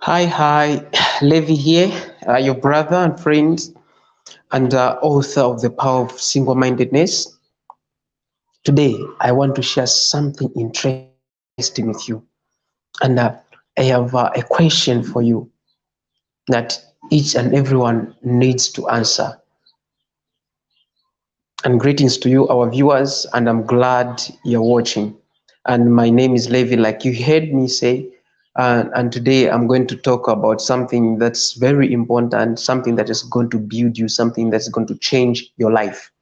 Hi, Levi here, your brother and friend, and author of The Power of Single-Mindedness. Today, I want to share something interesting with you, and I have a question for you that each and everyone needs to answer. And greetings to you, our viewers, and I'm glad you're watching. And my name is Levi, like you heard me say. And today I'm going to talk about something that's very important, something that is going to build you, something that's going to change your life.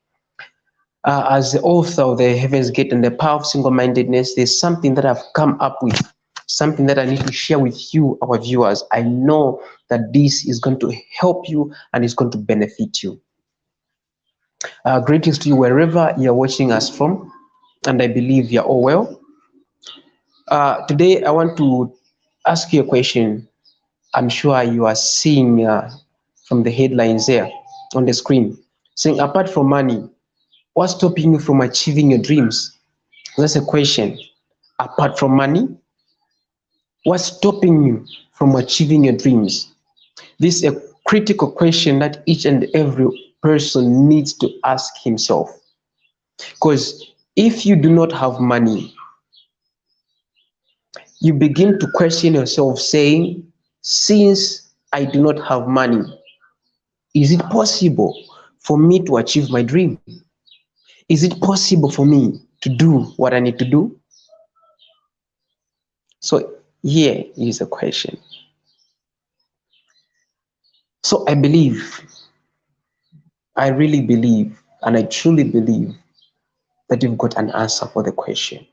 As the author of The Heaven's Gate and The Power of Single-Mindedness, there's something that I've come up with, something that I need to share with you, our viewers. I know that this is going to help you and it's going to benefit you. Greetings to you wherever you're watching us from, and I believe you're all well. Today, I want to ask you a question. I'm sure you are seeing from the headlines there on the screen, saying, apart from money, what's stopping you from achieving your dreams? That's a question. Apart from money, what's stopping you from achieving your dreams? This is a critical question that each and every person needs to ask himself. Because if you do not have money, you begin to question yourself saying, since I do not have money, is it possible for me to achieve my dream? Is it possible for me to do what I need to do? So here is the question. So I really believe, and I truly believe that you've got an answer for the question.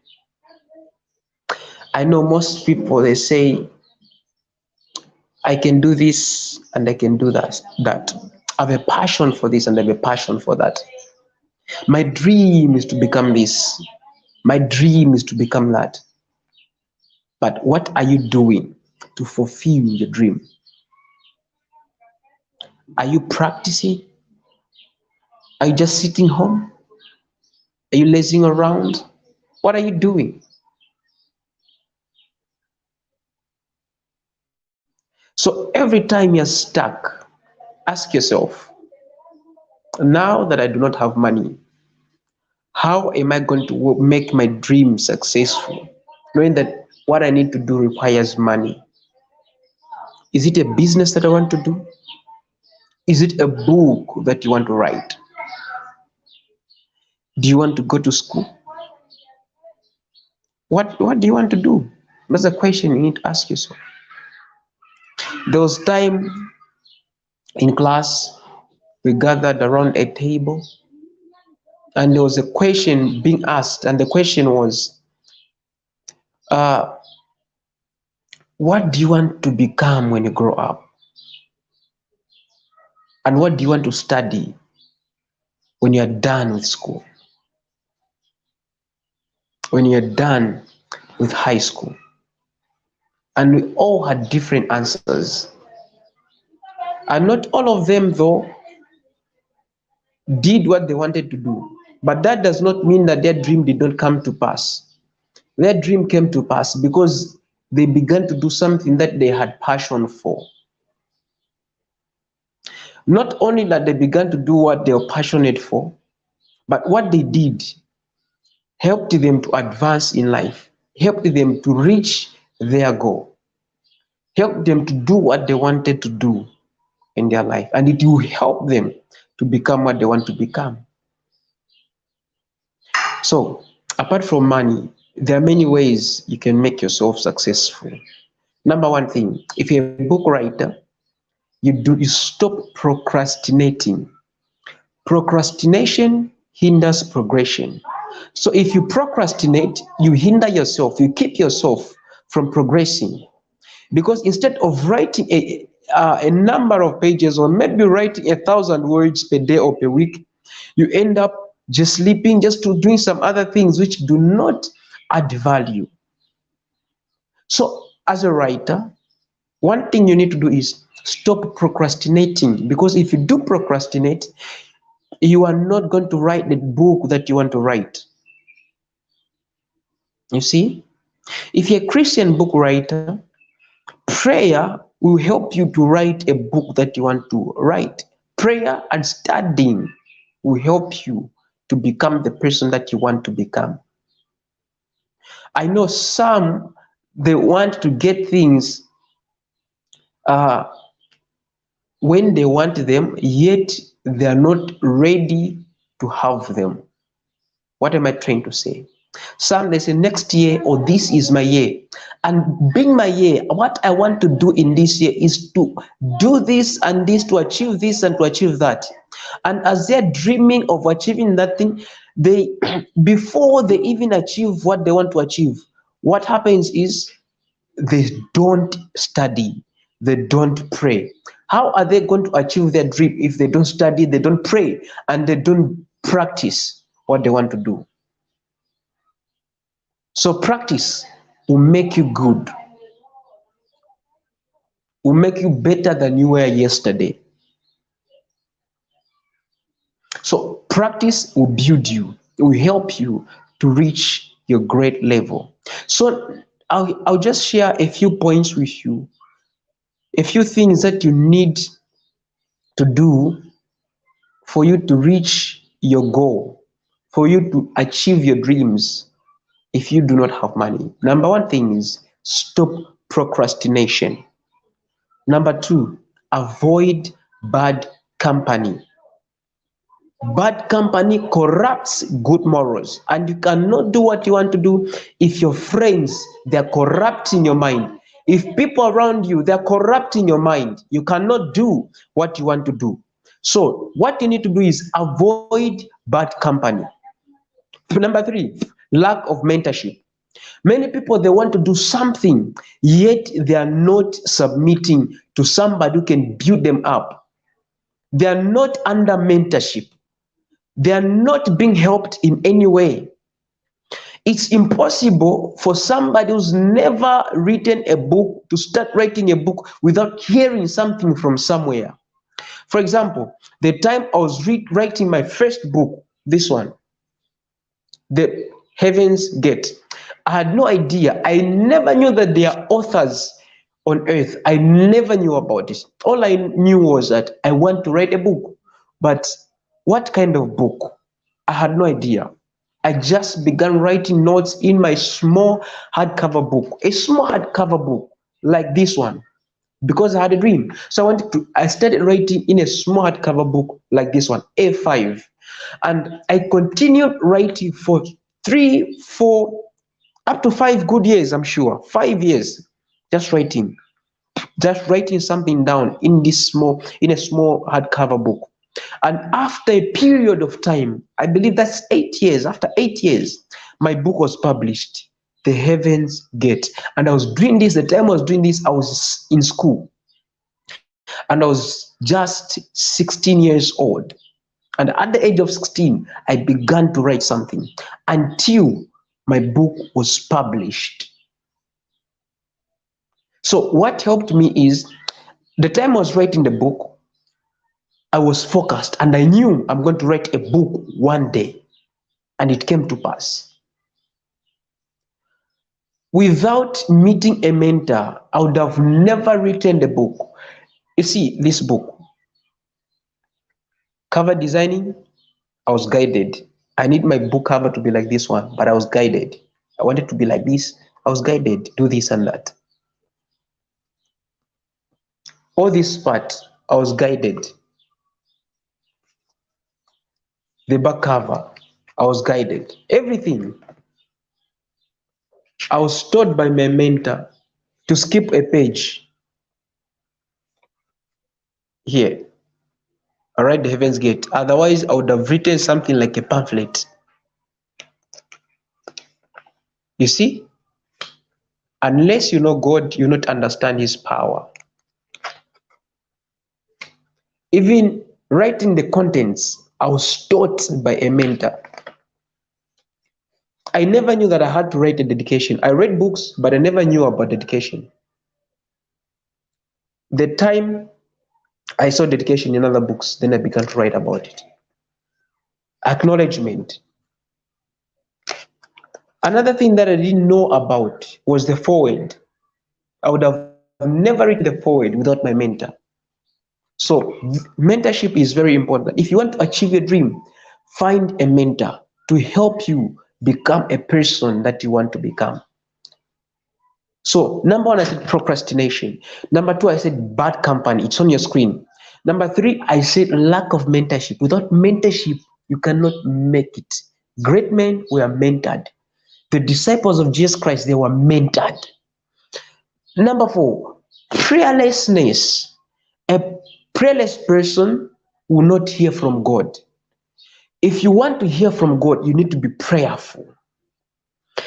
I know most people, they say, I can do this and I can do that. I have a passion for this and I have a passion for that. My dream is to become this. My dream is to become that. But what are you doing to fulfill your dream? Are you practicing? Are you just sitting home? Are you lazing around? What are you doing? So every time you're stuck, ask yourself, now that I do not have money, how am I going to make my dream successful? Knowing that what I need to do requires money. Is it a business that I want to do? Is it a book that you want to write? Do you want to go to school? What do you want to do? That's a question you need to ask yourself. There was time in class, we gathered around a table, and there was a question being asked, and the question was, uh, what do you want to become when you grow up? And what do you want to study when you are done with school? When you are done with high school? And we all had different answers. And not all of them, though, did what they wanted to do. But that does not mean that their dream did not come to pass. Their dream came to pass because they began to do something that they had passion for. Not only that they began to do what they were passionate for, but what they did helped them to advance in life, helped them to reach their goal, helped them to do what they wanted to do in their life, and it will help them to become what they want to become. So, apart from money, there are many ways you can make yourself successful. Number one thing, if you're a book writer, you stop procrastinating. Procrastination hinders progression. So if you procrastinate, you hinder yourself, you keep yourself from progressing. Because instead of writing a number of pages, or maybe writing 1,000 words per day or per week, you end up just sleeping, just to doing some other things which do not add value. So as a writer, one thing you need to do is stop procrastinating, because if you do procrastinate, you are not going to write the book that you want to write. You see, if you're a Christian book writer, prayer will help you to write a book that you want to write. Prayer and studying will help you to become the person that you want to become. I know some, they want to get things uh, when they want them, yet they are not ready to have them. What am I trying to say? Some, they say next year or this is my year. And being my year, what I want to do in this year is to do this and this, to achieve this and to achieve that. And as they're dreaming of achieving that thing, they before they even achieve what they want to achieve, what happens is they don't study, they don't pray. How are they going to achieve their dream if they don't study, they don't pray, and they don't practice what they want to do? So practice will make you good, will make you better than you were yesterday. So practice will build you, it will help you to reach your great level. So I'll just share a few points with you, a few things that you need to do for you to reach your goal, for you to achieve your dreams if you do not have money. Number one thing is stop procrastination. Number two, avoid bad company. Bad company corrupts good morals, and you cannot do what you want to do if your friends, they're corrupting your mind. If people around you, they're corrupting your mind, you cannot do what you want to do. So what you need to do is avoid bad company. Number three, lack of mentorship. Many people, they want to do something, yet they are not submitting to somebody who can build them up. They are not under mentorship. They are not being helped in any way. It's impossible for somebody who's never written a book to start writing a book without hearing something from somewhere. For example, the time I was writing my first book, this one, The Heaven's Gate, I had no idea. I never knew that there are authors on earth. I never knew about it. All I knew was that I want to write a book. But what kind of book? I had no idea. I just began writing notes in my small hardcover book, a small hardcover book like this one, because I had a dream. So I started writing in a small hardcover book like this one, A5. And I continued writing for 3, 4, up to 5 good years, I'm sure. 5 years, just writing something down in a small hardcover book. And after a period of time, I believe that's 8 years, after 8 years, my book was published, The Heaven's Gate. And I was doing this, the time I was doing this, I was in school. And I was just 16 years old. And at the age of 16, I began to write something until my book was published. So what helped me is, the time I was writing the book, I was focused and I knew I'm going to write a book one day, and it came to pass. Without meeting a mentor, I would have never written the book. You see, this book, cover designing, I was guided. I need my book cover to be like this one, but I was guided. I wanted to be like this, I was guided, do this and that. All this part, I was guided. The back cover, I was guided. Everything, I was taught by my mentor to skip a page. Here, I write The Heaven's Gate. Otherwise, I would have written something like a pamphlet. You see? Unless you know God, you not understand His power. Even writing the contents, I was taught by a mentor. I never knew that I had to write a dedication. I read books, but I never knew about dedication. The time I saw dedication in other books, then I began to write about it. Acknowledgement. Another thing that I didn't know about was the foreword. I would have never reached the point without my mentor. So mentorship is very important. If you want to achieve your dream, find a mentor to help you become a person that you want to become. So number one, I said procrastination. Number two, I said bad company. It's on your screen. Number three, I said lack of mentorship. Without mentorship, you cannot make it. Great men were mentored. The disciples of Jesus Christ, they were mentored. Number four, prayerlessness. A prayerless person will not hear from God. If you want to hear from God, you need to be prayerful.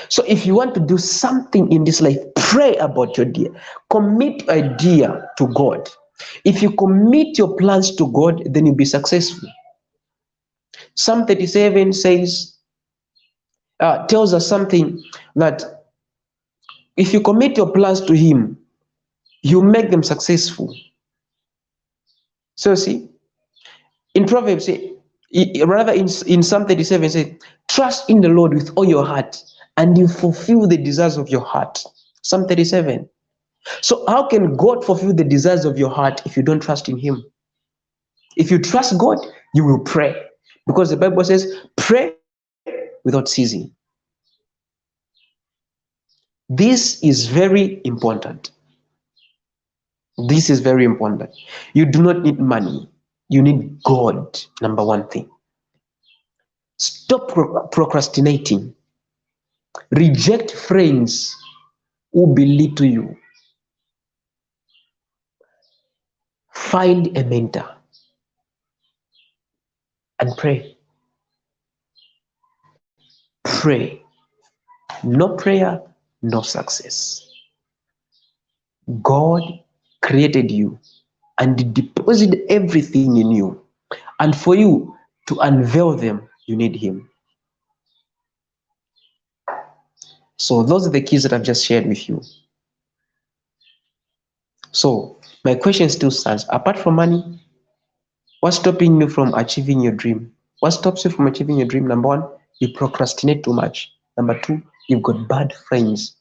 So if you want to do something in this life, pray about your idea. Commit your idea to God. If you commit your plans to God, then you'll be successful. Psalm 37 says, tells us something that if you commit your plans to Him, you make them successful. So see, in Proverbs, rather in Psalm 37, it says, trust in the Lord with all your heart, and you fulfill the desires of your heart. Psalm 37. So how can God fulfill the desires of your heart if you don't trust in Him? If you trust God, you will pray. Because the Bible says, pray without ceasing. This is very important. This is very important. You do not need money. You need God, number one thing. Stop procrastinating. Reject friends who belittle you. Find a mentor and pray. Pray. No prayer, no success. God created you and deposited everything in you. And for you to unveil them, you need Him. So those are the keys that I've just shared with you. So my question still stands. Apart from money, what's stopping you from achieving your dream? What stops you from achieving your dream? Number one, you procrastinate too much. Number two, you've got bad friends.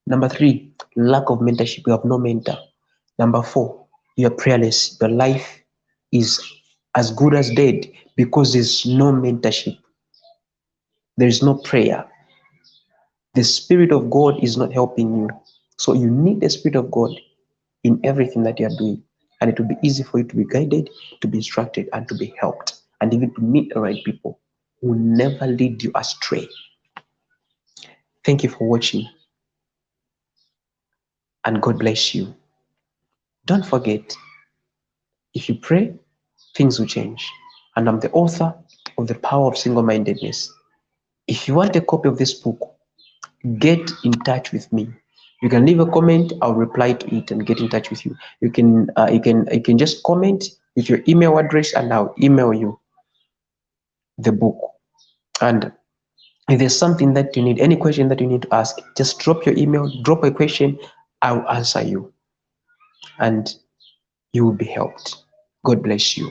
Number three, lack of mentorship. You have no mentor. Number four, you're prayerless. Your life is as good as dead because there's no mentorship. There's no prayer. The Spirit of God is not helping you. So you need the Spirit of God in everything that you're doing. And it will be easy for you to be guided, to be instructed, and to be helped. And even to meet the right people who will never lead you astray. Thank you for watching. And God bless you. Don't forget, if you pray, things will change. And I'm the author of The Power of Single-Mindedness. If you want a copy of this book, get in touch with me. You can leave a comment. I'll reply to it and get in touch with you. You can just comment with your email address, and I'll email you the book. And if there's something that you need, any question that you need to ask, just drop your email, drop a question. I'll answer you, and you will be helped. God bless you.